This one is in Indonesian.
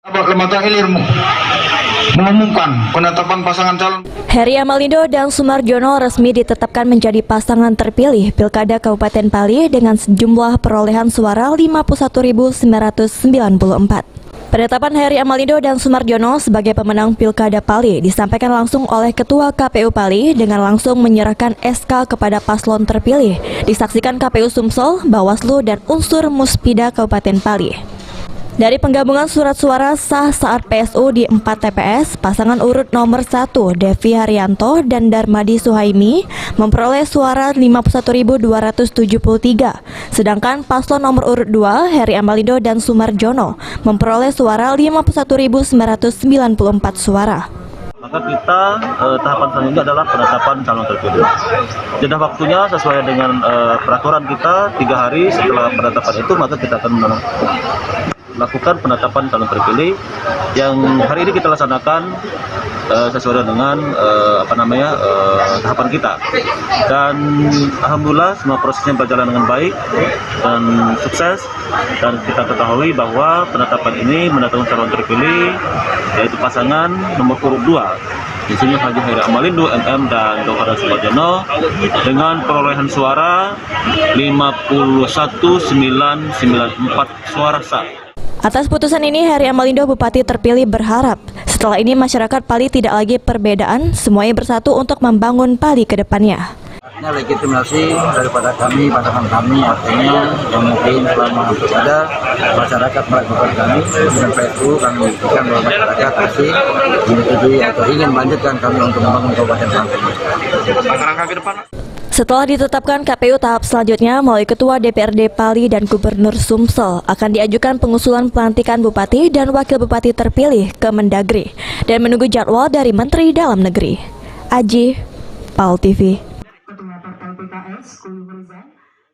Lembaga Ilir mengumumkan penetapan pasangan calon. Heri Amalindo dan Sumarjono resmi ditetapkan menjadi pasangan terpilih Pilkada Kabupaten Pali dengan sejumlah perolehan suara 51.994. Penetapan Heri Amalindo dan Sumarjono sebagai pemenang Pilkada Pali disampaikan langsung oleh Ketua KPU Pali dengan langsung menyerahkan SK kepada paslon terpilih, disaksikan KPU Sumsel, Bawaslu, dan unsur Muspida Kabupaten Pali. Dari penggabungan surat suara sah saat PSU di 4 TPS, pasangan urut nomor 1 Devi Haryanto dan Darmadi Suhaimi memperoleh suara 51.273, sedangkan paslon nomor urut 2 Heri Amalindo dan Sumarjono memperoleh suara 51.994 suara. Maka kita tahapan selanjutnya adalah penetapan calon terpilih. Jeda waktunya sesuai dengan peraturan kita 3 hari setelah penetapan itu, maka kita akan melakukan penetapan calon terpilih yang hari ini kita laksanakan sesuai dengan tahapan kita. Dan alhamdulillah semua prosesnya berjalan dengan baik dan sukses, dan kita ketahui bahwa penetapan ini menetapkan calon terpilih yaitu pasangan nomor urut 2. Di sini Haji Heri Amalindo MM dan Dr. Sumarjono dengan perolehan suara 51.994 suara sah. Atas putusan ini, Heri Amalindo Bupati terpilih berharap setelah ini masyarakat Pali tidak lagi perbedaan, semuanya bersatu untuk membangun Pali ke depannya. Legitimasi daripada kami, pasangan kami, artinya yang mungkin selama ada masyarakat melakukan kami dengan PSU, kami buktikan bahwa masyarakat masih menyetujui atau ingin melanjutkan kami untuk membangun Kabupaten Pali. Langkah ke depan. Setelah ditetapkan, KPU tahap selanjutnya melalui Ketua DPRD Pali dan Gubernur Sumsel akan diajukan pengusulan pelantikan Bupati dan Wakil Bupati terpilih ke Mendagri dan menunggu jadwal dari Menteri Dalam Negeri. Aji, PAL TV. Ketua Partai PKS, Kuli Rizal.